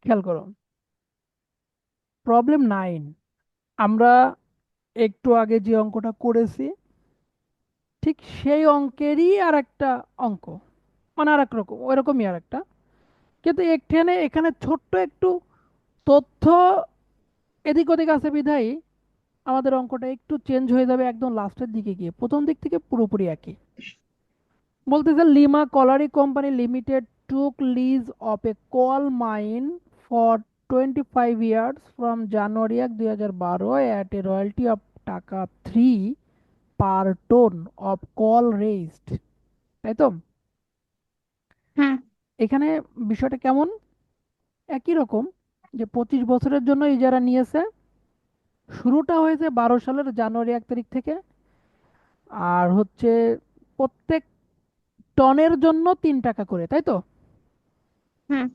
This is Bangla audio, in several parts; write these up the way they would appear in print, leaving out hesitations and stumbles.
খেয়াল করো, প্রবলেম 9 আমরা একটু আগে যে অঙ্কটা করেছি ঠিক সেই অঙ্কেরই আর একটা অঙ্ক, মানে আর এক রকম ওইরকমই আর একটা, কিন্তু এখানে এখানে ছোট্ট একটু তথ্য এদিক ওদিক আছে বিধায় আমাদের অঙ্কটা একটু চেঞ্জ হয়ে যাবে একদম লাস্টের দিকে গিয়ে, প্রথম দিক থেকে পুরোপুরি একই। বলতেছে Lima colliery company limited took lease of a coal mine for 25 years from January 1 2012 at a royalty of taka 3 per ton of coal raised, তাই তো? হুম। এখানে বিষয়টা কেমন, একই রকম, যে 25 বছরের জন্য ইজারা নিয়েছে, শুরুটা হয়েছে 12 সালের জানুয়ারি 1 তারিখ থেকে, আর হচ্ছে প্রত্যেক টনের জন্য 3 টাকা করে, তাই তো? হুম।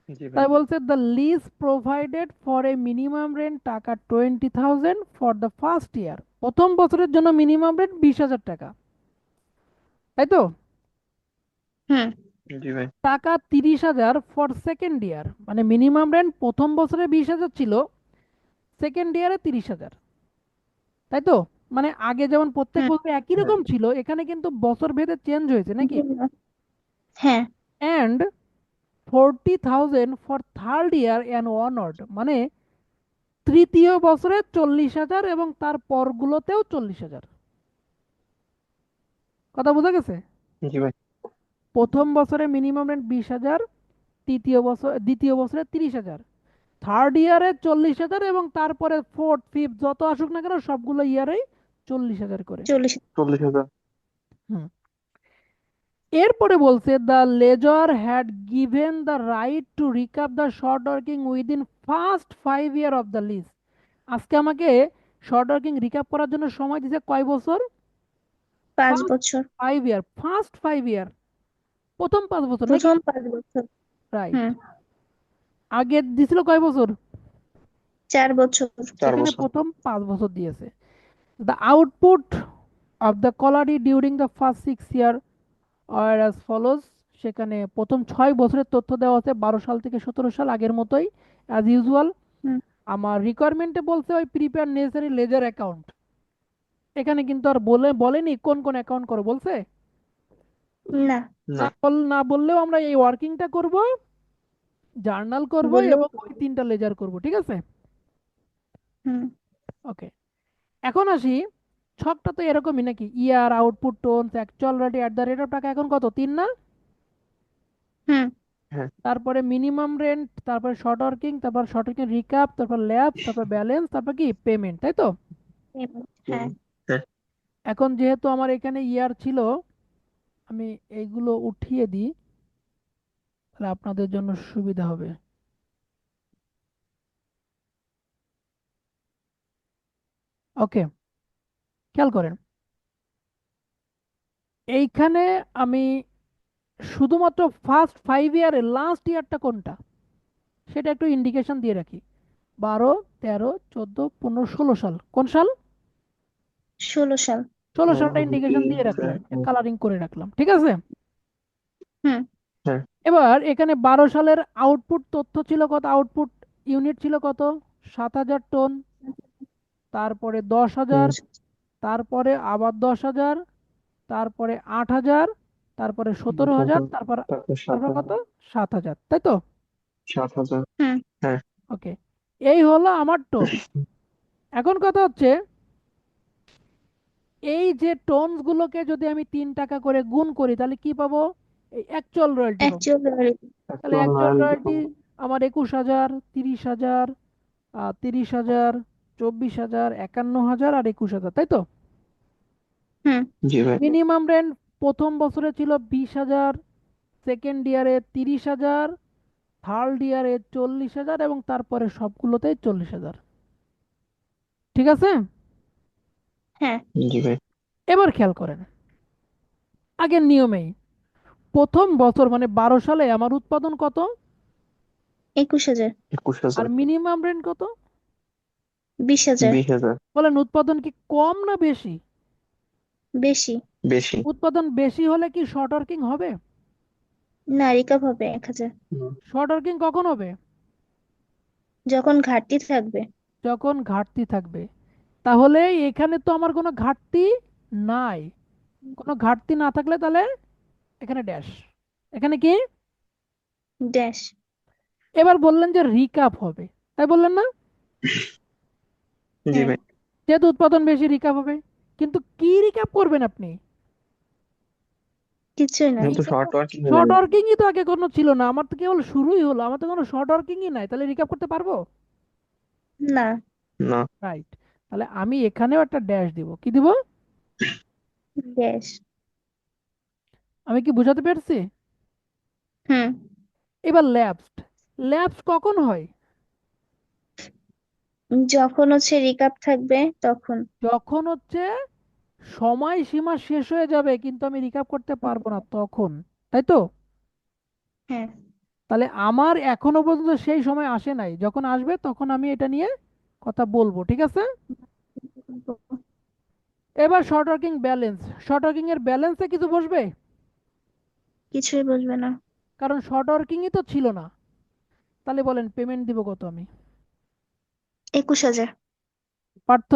জি ভাই। তাই বলছে the lease provided for a minimum rent টাকা 20,000 ফর দ্য ফার্স্ট ইয়ার, প্রথম বছরের জন্য মিনিমাম রেন্ট 20,000 টাকা, তাই তো? হুম। জি ভাই। টাকা 30,000 ফর সেকেন্ড ইয়ার, মানে মিনিমাম রেন্ট প্রথম বছরে 20,000 ছিল, সেকেন্ড ইয়ারে 30,000, তাই তো? মানে আগে যেমন প্রত্যেক হুম। বছর একই হ্যাঁ। রকম ছিল, এখানে কিন্তু বছর ভেদে চেঞ্জ হয়েছে নাকি। ভিন্ন। হ্যাঁ। And 40,000 for third year and onward, মানে তৃতীয় বছরে 40,000 এবং তার পরগুলোতেও 40,000। কথা বোঝা গেছে? জি ভাই। প্রথম বছরে মিনিমাম রেন্ট 20,000, দ্বিতীয় বছরে 30,000, থার্ড ইয়ারে 40,000 এবং তারপরে ফোর্থ ফিফথ যত আসুক না কেন সবগুলো ইয়ারেই 40,000 করে। 40। 40,000। হুম। এরপরে বলছে the lessor had given the right to recoup the short working within first 5 year of the lease. আজকে আমাকে শর্ট ওয়ার্কিং রিকাপ করার জন্য সময় দিছে কয় বছর? 5 বছর। 5 ইয়ার, ফার্স্ট 5 ইয়ার, প্রথম 5 বছর নাকি? প্রথম 5 বছর। রাইট। হুম। আগে দিছিল কয় বছর? 4 বছর। এখানে4 বছর। প্রথম 5 বছর দিয়েছে। The output of the colliery during the first 6 year are as follows, সেখানে প্রথম 6 বছরের তথ্য দেওয়া আছে, 12 সাল থেকে 17 সাল, আগের মতোই অ্যাজ ইউজুয়াল। হুম। আমার রিকোয়ারমেন্টে বলছে ওই প্রিপেয়ার নেসেসারি লেজার অ্যাকাউন্ট, এখানে কিন্তু আর বলেনি কোন কোন অ্যাকাউন্ট করো বলছে। না, না। না বললেও আমরা এই ওয়ার্কিংটা করব, জার্নাল করব বললেও এবং ওই করবে। 3টা লেজার করব, ঠিক আছে? হুম। ওকে, এখন আসি, ছকটা তো এরকমই নাকি, year, output, tons, actual rate, at the rate of taka, এখন কত, 3 না? হুম। হ্যাঁ। তারপরে মিনিমাম রেন্ট, তারপরে শর্ট ওয়ার্কিং, তারপর শর্ট ওয়ার্কিং রিক্যাপ, তারপর ল্যাবস, তারপর ব্যালেন্স, তারপর কি পেমেন্ট, তাই তো? হ্যাঁ। হ্যাঁ। এখন যেহেতু আমার এখানে ইয়ার ছিল, আমি এইগুলো উঠিয়ে দিই, তাহলে আপনাদের জন্য সুবিধা হবে। ওকে, খেয়াল করেন, এইখানে আমি শুধুমাত্র ফার্স্ট 5 ইয়ারের লাস্ট ইয়ারটা কোনটা সেটা একটু ইন্ডিকেশন দিয়ে রাখি। 12, 13, 14, 15, 16 সাল, কোন সাল? 16 সাল। 16 সালটা ইন্ডিকেশন দিয়ে রাখলাম, কালারিং করে রাখলাম, ঠিক আছে? হুম। হ্যাঁ। এবার এখানে 12 সালের আউটপুট তথ্য ছিল কত, আউটপুট ইউনিট ছিল কত, 7,000 টন, তারপরে 10,000, তারপরে আবার 10,000, তারপরে 8,000, তারপরে 17,000, তারপর তারপর তারপর কত, 7,000, তাই তো? 7,000। হুম। হ্যাঁ। ওকে, এই হলো আমার টোন। এখন কথা হচ্ছে, এই যে টোনস গুলোকে যদি আমি 3 টাকা করে গুণ করি তাহলে কি পাবো? এই অ্যাকচুয়াল রয়্যালটি পাবো। অ্যাকচুয়াল। তাহলে অ্যাকচুয়াল অ্যাকচুয়াল রয়্যালটি রয়্যালটি পাবো। আমার 21,000, 30,000, 30,000, 24,000, 51,000 আর 21,000, তাই তো? হুম। জি ভাই। মিনিমাম রেন্ট প্রথম বছরে ছিল 20,000, সেকেন্ড ইয়ারে 30,000, থার্ড ইয়ারে 40,000 এবং তারপরে সবগুলোতেই 40,000, ঠিক আছে? হ্যাঁ। জি ভাই। এবার খেয়াল করেন, আগের নিয়মেই প্রথম বছর মানে 12 সালে আমার উৎপাদন কত, 21,000। একুশ আর হাজার মিনিমাম রেন্ট কত? 20,000। 20,000। বলেন উৎপাদন কি কম না বেশি? বেশি। বেশি। উৎপাদন বেশি হলে কি শর্ট ওয়ার্কিং হবে? না, রিকাভ হবে 1,000। হুম। শর্ট ওয়ার্কিং কখন হবে? যখন ঘাটতি থাকবে। যখন ঘাটতি থাকবে। তাহলে এখানে তো আমার কোনো ঘাটতি নাই। কোনো ঘাটতি না থাকলে তাহলে এখানে ড্যাশ। এখানে কি? ড্যাশ। এবার বললেন যে রিকাপ হবে, তাই বললেন না? জি হ্যাঁ। ভাই। যেহেতু উৎপাদন বেশি রিকাপ হবে, কিন্তু কি রিকাপ করবেন আপনি? কিছুই না। যেহেতু শর্ট ওয়ার্কিং শর্ট নাই। ওয়ার্কিংই তো আগে কোনো ছিল না, আমার তো কেবল শুরুই হলো, আমার তো কোনো শর্ট ওয়ার্কিংই নাই, তাহলে রিকাপ করতে পারবো? না। না। রাইট। তাহলে আমি এখানেও একটা ড্যাশ দিব, কি দিব? ড্যাশ। আমি কি বুঝাতে পেরেছি? হুম। এবার ল্যাপসড। ল্যাপস কখন হয়? যখন হচ্ছে রিকাপ থাকবে তখন। যখন হচ্ছে সময় সীমা শেষ হয়ে যাবে কিন্তু আমি রিকাপ করতে পারবো না তখন, তাই তো? হ্যাঁ। তাহলে আমার এখনো পর্যন্ত সেই সময় আসে নাই, যখন আসবে তখন আমি এটা নিয়ে কথা বলবো, ঠিক আছে? এবার short working balance. Short working এর ব্যালেন্সে কিছু বসবে? কিছুই বুঝবে না। কারণ শর্ট ওয়ার্কিংই তো ছিল না। তাহলে বলেন পেমেন্ট দিব কত আমি? 21,000। পার্থ,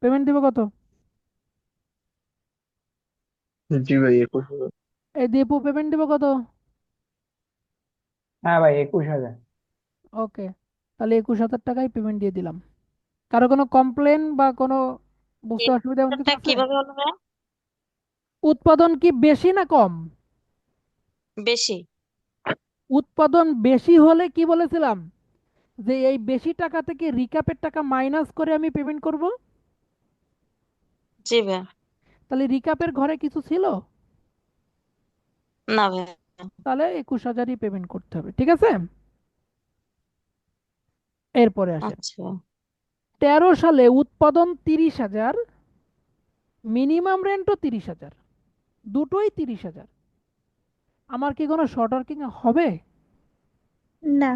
পেমেন্ট দিব কত? জি ভাই 21,000। এই দীপু, পেমেন্ট দিব কত? হ্যাঁ ভাই, 21,000। ওকে, তাহলে 21,000 টাকায় পেমেন্ট দিয়ে দিলাম। কারো কোনো কমপ্লেন বা কোনো বুঝতে অসুবিধা এমন কিছু এটা আছে? কিভাবে হলো ভাইয়া? উৎপাদন কি বেশি না কম? বেশি। উৎপাদন বেশি হলে কি বলেছিলাম, যে এই বেশি টাকা থেকে রিকাপের টাকা মাইনাস করে আমি পেমেন্ট করব। জি ভাইয়া। তাহলে রিকাপের ঘরে কিছু ছিল? না ভাইয়া। তাহলে 21,000ই পেমেন্ট করতে হবে, ঠিক আছে? এরপরে আসেন। আচ্ছা। 13 সালে উৎপাদন 30,000, মিনিমাম রেন্টও 30,000, দুটোই 30,000। আমার কি কোনো শর্ট ওয়ার্কিং হবে? না।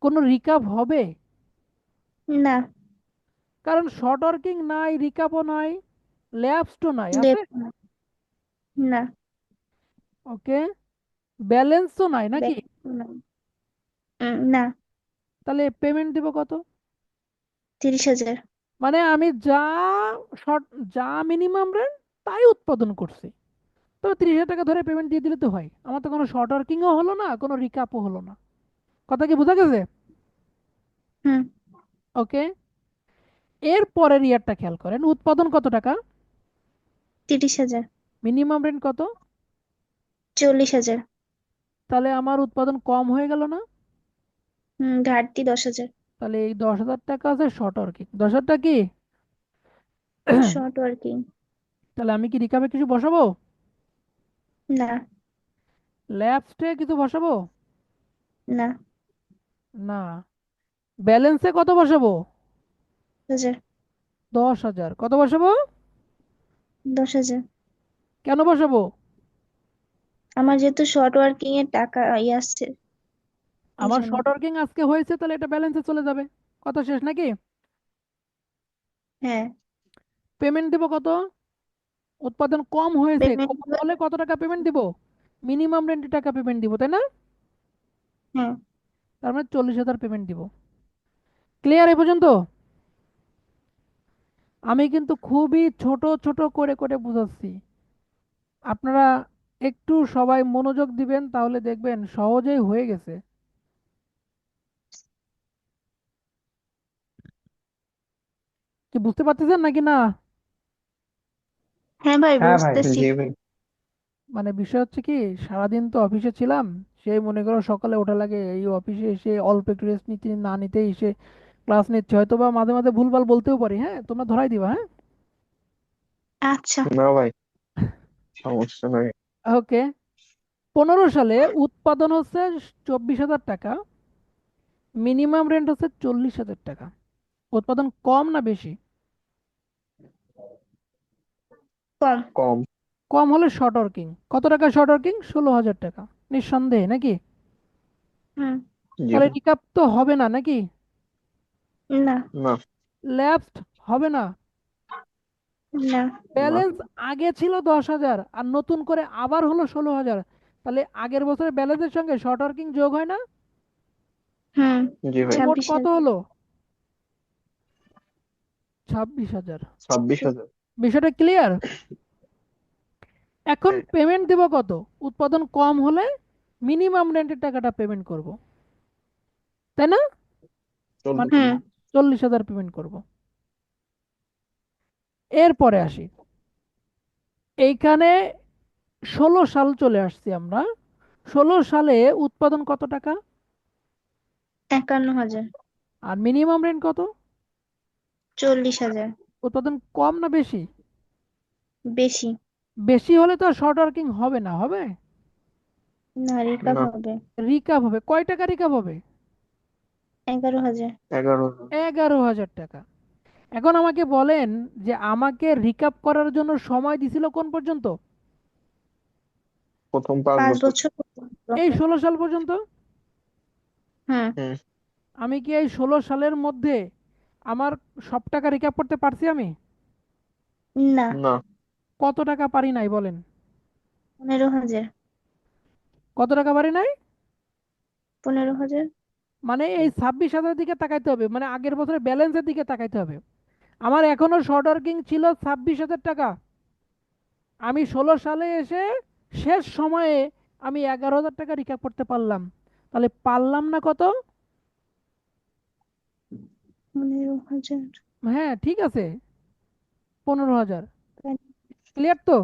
কোনো রিকাপ হবে? না। কারণ শর্ট ওয়ার্কিং নাই, রিকাপও নাই, ল্যাপসও নাই, আছে? লেপ। না। ওকে, ব্যালেন্সও নাই নাকি? ব্যাক। না। না। তাহলে পেমেন্ট দিব কত? 30,000। মানে আমি যা শর্ট, যা মিনিমাম রেন্ট তাই উৎপাদন করছি, তবে 30,000 টাকা ধরে পেমেন্ট দিয়ে দিলে তো হয়, আমার তো কোনো শর্ট ওয়ার্কিংও হলো না, কোনো রিকাপও হলো না। কথা কি বোঝা গেছে? হুম। ওকে, এর পরের ইয়ারটা খেয়াল করেন, উৎপাদন কত টাকা, 30,000। মিনিমাম রেন্ট কত? 40,000। তাহলে আমার উৎপাদন কম হয়ে গেল না? ঘাটতি 10,000। তাহলে এই 10,000 টাকা আছে শর্ট ওয়ার্কিং, 10,000 টাকা কি? Short working. তাহলে আমি কি রিকাপে কিছু বসাবো? না। ল্যাবসে কিছু বসাবো? না। না। ব্যালেন্সে কত বসাবো? 1,000। 10,000 কত বসাবো? 10,000। কেন বসাবো? আমার যেহেতু শর্ট ওয়ার্কিং এর টাকা আসছে, এই আমার জন্য। শর্ট ওয়ার্কিং আজকে হয়েছে, তাহলে এটা ব্যালেন্সে চলে যাবে। কথা শেষ নাকি? হ্যাঁ। পেমেন্ট দিব কত? উৎপাদন কম হয়েছে, পেমেন্ট। কম হলে কত টাকা পেমেন্ট দিব? মিনিমাম রেন্টের টাকা পেমেন্ট দিব, তাই না? হ্যাঁ। তার মানে 40,000 পেমেন্ট দিব। ক্লিয়ার এ পর্যন্ত? আমি কিন্তু খুবই ছোট ছোট করে করে বুঝাচ্ছি, আপনারা একটু সবাই মনোযোগ দিবেন, তাহলে দেখবেন সহজেই হয়ে গেছে। কি বুঝতে পারতেছেন নাকি না? হ্যাঁ ভাই, হ্যাঁ ভাই। বুঝতেছি। জি ভাই। মানে বিষয় হচ্ছে কি, সারাদিন তো অফিসে ছিলাম, সেই মনে করো সকালে ওঠা লাগে, এই অফিসে এসে অল্প একটু রেস্ট নিতে না নিতেই এসে ক্লাস নিচ্ছে, হয়তো বা মাঝে মাঝে ভুলভাল বলতেও পারি, হ্যাঁ তোমরা ধরাই দিবা, হ্যাঁ? আচ্ছা। না ভাই, সমস্যা নাই। ওকে, 15 সালে উৎপাদন হচ্ছে 24,000 টাকা, মিনিমাম রেন্ট হচ্ছে 40,000 টাকা। উৎপাদন কম না বেশি? কম। কম। কম হলে শর্ট ওয়ার্কিং। কত টাকা শর্ট ওয়ার্কিং? 16,000 টাকা, নিঃসন্দেহে নাকি? হুম। জি তাহলে ভাই। রিকাপ তো হবে না নাকি? না। না। ল্যাপসড হবে না। না। না। ব্যালেন্স আগে ছিল 10,000 আর নতুন করে আবার হলো 16,000, তাহলে আগের বছরের ব্যালেন্সের সঙ্গে শর্ট ওয়ার্কিং যোগ হয় না? হুম জি ভাই। তাহলে মোট 26,000। কত হলো? 26,000। 26,000। বিষয়টা ক্লিয়ার? এখন হ্যাঁ, পেমেন্ট দেব কত? উৎপাদন কম হলে মিনিমাম রেন্টের টাকাটা পেমেন্ট করব, তাই না? মানে 40,000। হুম 40,000 পেমেন্ট করব। এরপরে আসি, এইখানে 16 সাল চলে আসছি আমরা। 16 সালে উৎপাদন কত টাকা? 51,000। আর মিনিমাম রেন্ট কত? 40,000। উৎপাদন কম না বেশি? বেশি। বেশি হলে তো শর্ট ওয়ার্কিং হবে না, হবে? না, রিকাভ না, হবে। রিকাভ হবে। কয় টাকা রিকাভ হবে? 11,000। 11,000। 11,000 টাকা। এখন আমাকে বলেন যে আমাকে রিকাভ করার জন্য সময় দিছিল কোন পর্যন্ত? প্রথম 5 5 বছর। বছর পর্যন্ত। এই 16 সাল পর্যন্ত। হুম হুম। আমি কি এই 16 সালের মধ্যে আমার সব টাকা রিকাভ করতে পারছি আমি? না, না, কত টাকা পারি নাই বলেন? 15,000। কত টাকা পারি নাই? 15,000। মানে এই 26,000 দিকে তাকাইতে হবে, মানে আগের বছরের ব্যালেন্সের দিকে তাকাইতে হবে। আমার এখনো শর্ট ওয়ার্কিং ছিল 26,000 টাকা। আমি 16 সালে এসে শেষ সময়ে আমি 11,000 টাকা রিকাভ করতে পারলাম। তাহলে পারলাম না কত? 15,000। হ্যাঁ ঠিক আছে, 15,000। ক্লিয়ার তো?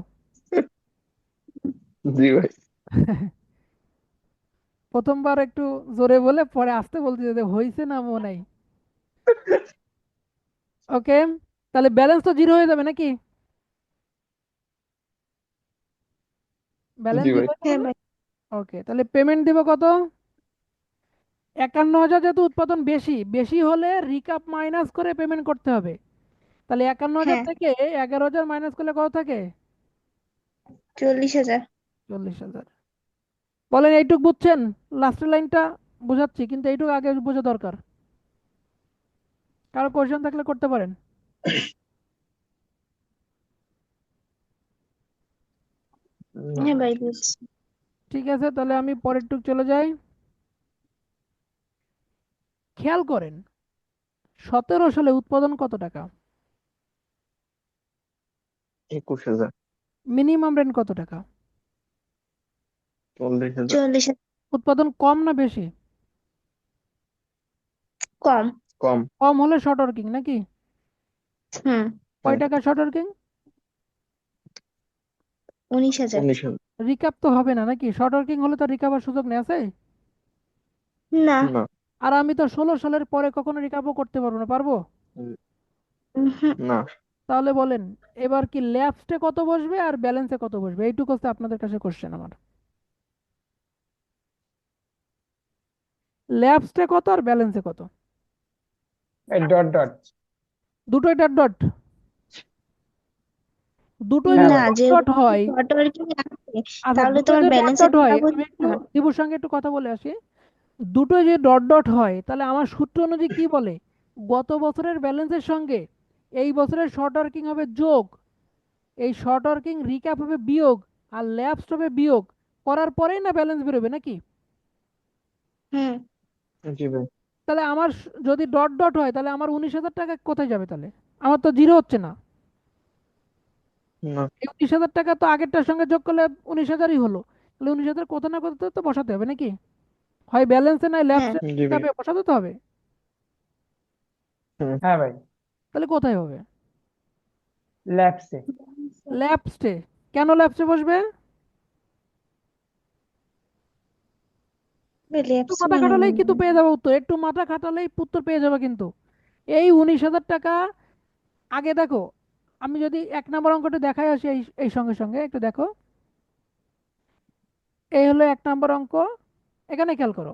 জি ভাই। প্রথমবার একটু জোরে বলে পরে আস্তে বলতে যেতে হয়েছে না মনে নাই। ওকে, তাহলে ব্যালেন্স তো জিরো হয়ে যাবে নাকি? জি ব্যালেন্স ভাই। জিরো হয়ে যাবে হ্যাঁ না? ভাই। ওকে, তাহলে পেমেন্ট দিব কত? 51,000। যেহেতু উৎপাদন বেশি, বেশি হলে রিকাপ মাইনাস করে পেমেন্ট করতে হবে। তাহলে 51,000 হ্যাঁ, থেকে 11,000 মাইনাস করলে কত থাকে? 40,000। 40,000। বলেন এইটুক বুঝছেন? লাস্টের লাইনটা বোঝাচ্ছি, কিন্তু এইটুকু আগে বোঝা দরকার। কারো কোয়েশ্চেন থাকলে করতে পারেন। না হ্যাঁ ভাই। ভাই, বুঝছি। ঠিক আছে, তাহলে আমি পরের টুক চলে যাই। খেয়াল করেন, 17 সালে উৎপাদন কত টাকা? 21,000। মিনিমাম রেন্ট কত টাকা? 40,000। 40,000। উৎপাদন কম না বেশি? কম। কম। কম হলে শর্ট ওয়ার্কিং নাকি? হুম কয় হ্যাঁ, টাকা শর্ট ওয়ার্কিং? 19,000। 19,000। রিকাপ তো হবে না নাকি? শর্ট ওয়ার্কিং হলে তো রিকাভার সুযোগ নেই, আছে? না। না। আর আমি তো 16 সালের পরে কখনো রিকাপও করতে পারবো না, পারবো? হুম না। তাহলে বলেন, এবার কি ল্যাপসে কত বসবে আর ব্যালেন্সে কত বসবে? এইটুকু হচ্ছে আপনাদের কাছে কোশ্চেন আমার। ল্যাপসে কত আর ব্যালেন্সে কত? Dot dot. দুটোই ডট ডট? দুটোই হ্যাঁ যদি না, ভাই। ডট যেহেতু ডট হয়। শর্ট ওয়ার্কিং আছে, আচ্ছা, তাহলে দুটোই তোমার যদি ডট ব্যালেন্সে ডট হয়, টাকা আমি বসবে একটু না। দিবুর সঙ্গে একটু কথা বলে আসি। দুটোই যে ডট ডট হয়, তাহলে আমার সূত্র অনুযায়ী কি বলে? গত বছরের ব্যালেন্সের সঙ্গে এই বছরের শর্ট ওয়ার্কিং হবে যোগ, এই শর্ট ওয়ার্কিং রিক্যাপ হবে বিয়োগ, আর ল্যাপস হবে বিয়োগ। করার পরেই না ব্যালেন্স বেরোবে নাকি? হুম জি ভাই। তাহলে আমার যদি ডট ডট হয়, তাহলে আমার 19,000 টাকা কোথায় যাবে তাহলে? আমার তো জিরো হচ্ছে না। না। এই 19,000 টাকা তো আগেরটার সঙ্গে যোগ করলে 19,000ই হলো। তাহলে 19,000 কোথাও না কোথাও তো বসাতে হবে নাকি? হয় ব্যালেন্সে নাই হ্যাঁ ল্যাপসে জি ভাই। বসাতে তো হবে। হুম। হ্যাঁ ভাই। তাহলে কোথায় হবে? ল্যাপসে। ল্যাপসে। কেন ল্যাপসে বসবে? একটু ল্যাপস মাথা মানে খাটালেই কিন্তু পেয়ে যাবে উত্তর, একটু মাথা খাটালেই উত্তর পেয়ে যাবে কিন্তু। এই 19,000 টাকা আগে দেখো, আমি যদি 1 নম্বর অঙ্কটা দেখাই আসি, এই এই সঙ্গে সঙ্গে একটু দেখো। এই হলো 1 নম্বর অঙ্ক। এখানে খেয়াল করো,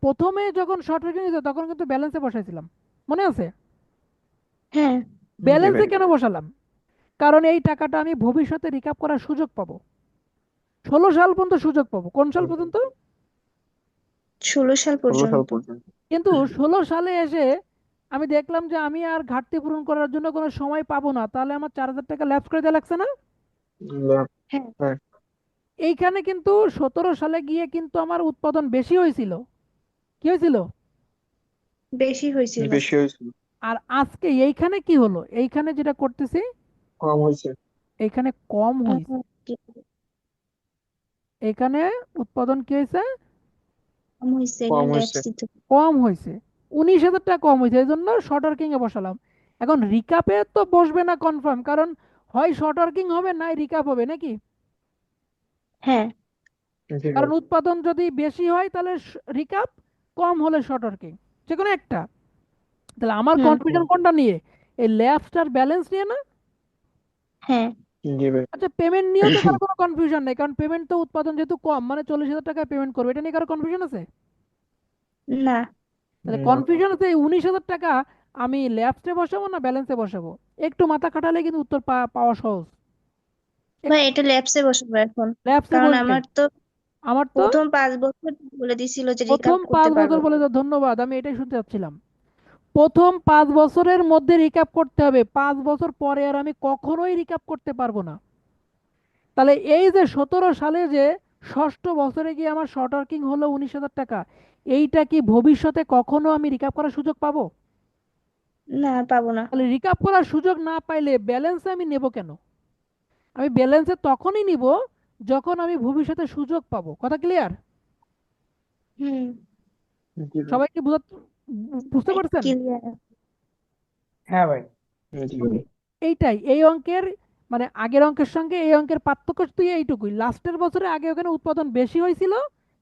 প্রথমে যখন শর্ট রেখে নিত তখন কিন্তু ব্যালেন্সে বসাইছিলাম, মনে আছে? হ্যাঁ জি ব্যালেন্সে ভাই। কেন বসালাম? কারণ এই টাকাটা আমি ভবিষ্যতে রিকাপ করার সুযোগ পাবো। 16 সাল পর্যন্ত সুযোগ পাবো। কোন সাল পর্যন্ত? 16 সাল 16 সাল পর্যন্ত। পর্যন্ত। কিন্তু 16 সালে এসে আমি দেখলাম যে আমি আর ঘাটতি পূরণ করার জন্য কোনো সময় পাবো না, তাহলে আমার 4,000 টাকা ল্যাপস করে দেওয়া লাগছে না? ল্যাব। হ্যাঁ এইখানে কিন্তু 17 সালে গিয়ে কিন্তু আমার উৎপাদন বেশি হয়েছিল, কি হয়েছিল? বেশি হয়েছিল। বেশি হয়েছিল। আর আজকে এইখানে কি হলো? এইখানে যেটা করতেছি, কম হয়েছে। এইখানে কম হয়েছে। এখানে উৎপাদন কি হয়েছে? কম হয়েছে, কম এটা ল্যাবস হয়েছে। দিতে। কম হয়েছে। 19,000 টাকা কম হয়েছে, এই জন্য শর্ট ওয়ার্কিং এ বসালাম। এখন রিকাপে তো বসবে না কনফার্ম, কারণ হয় শর্ট ওয়ার্কিং হবে নাই রিকাপ হবে নাকি। হ্যাঁ। জি ভাই। কারণ উৎপাদন যদি বেশি হয় তাহলে রিকাপ, কম হলে শর্ট ওয়ার্কিং, যে কোনো একটা। তাহলে আমার হুম। কনফিউশন কোনটা নিয়ে? এই ল্যাবসটার ব্যালেন্স নিয়ে না? হ্যাঁ। জি ভাই। আচ্ছা, পেমেন্ট নিয়েও তো কারো কোনো কনফিউশন নেই, কারণ পেমেন্ট তো উৎপাদন যেহেতু কম, মানে 40,000 টাকায় পেমেন্ট করবে, এটা নিয়ে কারো কনফিউশন আছে? না। তাহলে না। কনফিউশন আছে এই 19,000 টাকা আমি ল্যাবসে বসাবো না ব্যালেন্সে বসাবো। একটু মাথা খাটালে কিন্তু উত্তর পাওয়া সহজ। ভাই এটা ল্যাবসে বসবো এখন, ল্যাবসে কারণ বসবে। আমার তো তো প্রথম 5 বছর বলে দিছিল যে প্রথম রিকাপ করতে 5 বছর পারবো। বলে তো ধন্যবাদ, আমি এটাই শুনতে চাচ্ছিলাম। প্রথম 5 বছরের মধ্যে রিক্যাপ করতে হবে, 5 বছর পরে আর আমি কখনোই রিক্যাপ করতে পারবো না। তাহলে এই যে 17 সালে যে ষষ্ঠ বছরে গিয়ে আমার শর্ট ওয়ার্কিং হলো 19,000 টাকা, এইটা কি ভবিষ্যতে কখনো আমি রিক্যাপ করার সুযোগ পাবো? না, পাবো না। তাহলে রিক্যাপ করার সুযোগ না পাইলে ব্যালেন্সে আমি নেব কেন? আমি ব্যালেন্সে তখনই নিব যখন আমি ভবিষ্যতে সুযোগ পাবো। কথা ক্লিয়ার? হুম। জি ভাই। সবাই কি বুঝতে পারছেন? ক্লিয়ার। হ্যাঁ ভাই। জি ভাই। এইটাই এই অঙ্কের, মানে আগের অঙ্কের সঙ্গে এই অঙ্কের পার্থক্য তুই এইটুকুই, লাস্টের বছরে আগে ওখানে উৎপাদন বেশি হয়েছিল,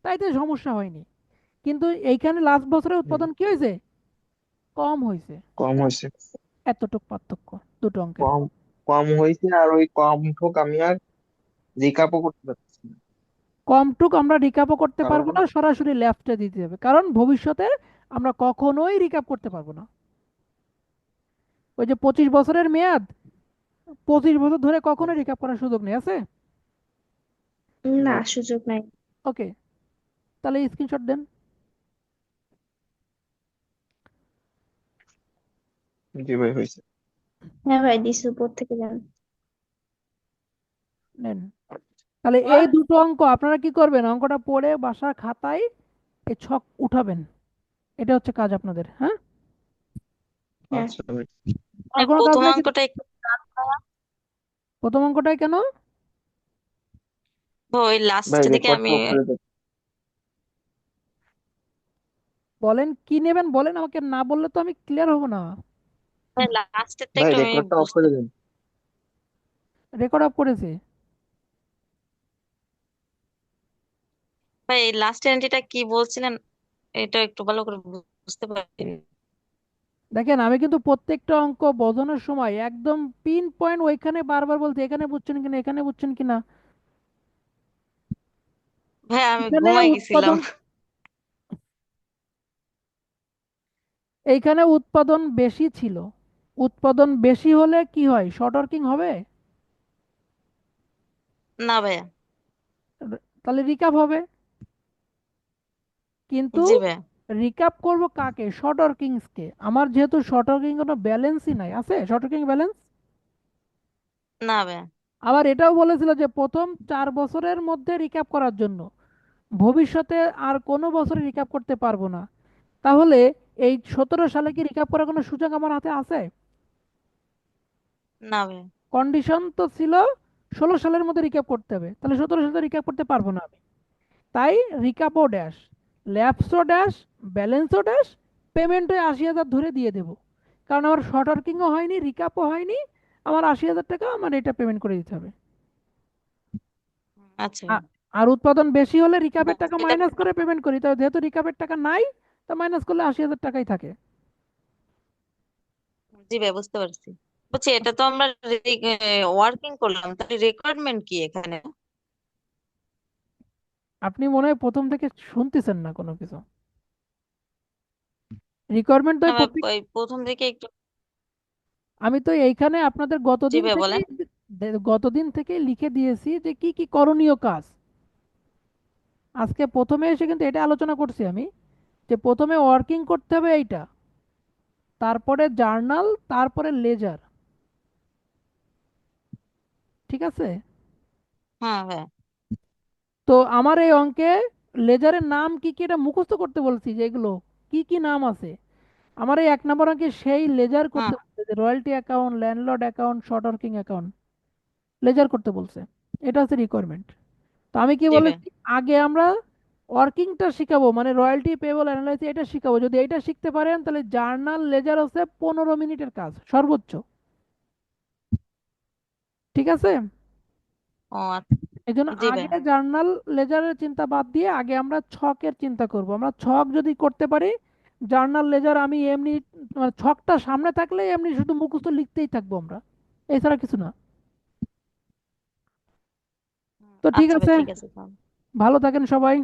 তাইতে সমস্যা হয়নি। কিন্তু এইখানে লাস্ট বছরে হুম, উৎপাদন কি হয়েছে? কম হয়েছে। কম হয়েছে। এতটুক পার্থক্য দুটো অঙ্কের। কম কম হয়েছে, আর ওই কম ঠোক আমি আর রিকাপও করতে পারছি না। কমটুক আমরা রিকাপও করতে পারবো কারণ না, সরাসরি লেফটে দিতে হবে, কারণ ভবিষ্যতে আমরা কখনোই রিকাপ করতে পারবো না। ওই যে 25 বছরের মেয়াদ, 25 বছর ধরে কখনোই রিকাপ করার সুযোগ নেই, আছে? না, সুযোগ নাই। ওকে, তাহলে স্ক্রিনশট দেন। জি ভাই হয়েছে। হ্যাঁ ভাই, দিছি উপর থেকে যান। নেন। তাহলে এই দুটো অঙ্ক আপনারা কি করবেন? অঙ্কটা পড়ে বাসার খাতায় এই ছক উঠাবেন। এটা হচ্ছে কাজ আপনাদের, হ্যাঁ? হ্যাঁ। আচ্ছা ভাই। আর কোনো কাজ প্রথম নাই কিন্তু? অঙ্কটা একটু টান করা। প্রথম অঙ্কটাই কেন? ওই ভাই লাস্টের দিকে রেকর্ডটা আমি অফ করে দেন। বলেন কি নেবেন, বলেন, আমাকে না বললে তো আমি ক্লিয়ার হব না। লাস্টেরটা ভাই একটু আমি রেকর্ডটা অফ বুঝতে। করে দেন। রেকর্ড অফ করেছে। ভাই এই লাস্টের এন্ট্রিটা কি বলছিলেন, এটা একটু ভালো করে বুঝতে পারিনি। দেখেন, আমি কিন্তু প্রত্যেকটা অঙ্ক বোঝানোর সময় একদম পিন পয়েন্ট ওইখানে বারবার বলতে, এখানে বুঝছেন কিনা, এখানে বুঝছেন কিনা। ভাই আমি এখানে ঘুমাই গেছিলাম। উৎপাদন, এইখানে উৎপাদন বেশি ছিল। উৎপাদন বেশি হলে কি হয়? শর্ট ওয়ার্কিং হবে? না ভাইয়া। তাহলে রিকাপ হবে। কিন্তু জি ভাইয়া। রিকাপ করব কাকে? শর্ট ওয়ার্কিংস কে। আমার যেহেতু শর্ট ওয়ার্কিং কোনো ব্যালেন্সই নাই, আছে শর্ট ওয়ার্কিং ব্যালেন্স? না ভাইয়া। আবার এটাও বলেছিল যে প্রথম 4 বছরের মধ্যে রিক্যাপ করার জন্য, ভবিষ্যতে আর কোনো বছরে রিক্যাপ করতে পারবো না। তাহলে এই 17 সালে কি রিক্যাপ করার কোনো সুযোগ আমার হাতে আছে? না ভাইয়া। কন্ডিশন তো ছিল 16 সালের মধ্যে রিক্যাপ করতে হবে, তাহলে 17 সালে রিক্যাপ করতে পারবো না আমি। তাই রিক্যাপও ড্যাশ, ল্যাপসও ড্যাশ, ব্যালেন্সও ড্যাশ, পেমেন্টও 80,000 ধরে দিয়ে দেবো। কারণ আমার শর্ট ওয়ার্কিংও হয়নি, রিক্যাপও হয়নি, আমার 80,000 টাকা আমার এটা পেমেন্ট করে দিতে হবে। আচ্ছা আ- ভাইয়া। আর উৎপাদন বেশি হলে রিকাপের টাকা এটা মাইনাস করে পেমেন্ট করি, তো যেহেতু রিকাপের টাকা নাই, তা মাইনাস করলে 80,000 টাকাই থাকে। জি ভাই বুঝতে পারছি। বলছি এটা তো আমরা ওয়ার্কিং করলাম, তাহলে রিকোয়ারমেন্ট কি এখানে? আপনি মনে হয় প্রথম থেকে শুনতেছেন না কোনো কিছু। রিকোয়ারমেন্ট তো না আমি ভাই, প্রত্যেক, ওই প্রথম দিকে একটু। আমি তো এইখানে আপনাদের জি গতদিন ভাই থেকে, বলেন। গতদিন থেকে লিখে দিয়েছি যে কি কি করণীয় কাজ। আজকে প্রথমে এসে কিন্তু এটা আলোচনা করছি আমি, যে প্রথমে ওয়ার্কিং করতে হবে এইটা, তারপরে জার্নাল, তারপরে লেজার। ঠিক আছে? হ্যাঁ ভাই। তো আমার এই অঙ্কে লেজারের নাম কি কি এটা মুখস্থ করতে বলছি, যে এগুলো কি কি নাম আছে। আমার এই 1 নম্বর অঙ্কে সেই লেজার করতে হুম বলছে, যে royalty account, landlord account, short working account, ledger করতে বলছে। এটা হচ্ছে রিকোয়ারমেন্ট। তো আমি কি দিবে। বলেছি, আগে আমরা ওয়ার্কিংটা শিখাবো, মানে রয়্যালটি পেবল অ্যানালাইসিস এটা শিখাবো। যদি এটা শিখতে পারেন তাহলে জার্নাল লেজার হচ্ছে 15 মিনিটের কাজ সর্বোচ্চ। ঠিক আছে? ও আচ্ছা, এই জন্য দিবে। আগে জার্নাল লেজারের চিন্তা বাদ দিয়ে আগে আমরা ছকের চিন্তা করব। আমরা ছক যদি করতে পারি, জার্নাল লেজার আমি এমনি, মানে ছকটা সামনে থাকলে এমনি শুধু মুখস্থ লিখতেই থাকবো আমরা, এছাড়া কিছু না। তো ঠিক আচ্ছা ভাই, আছে, ঠিক আছে তাহলে। ভালো থাকেন সবাই।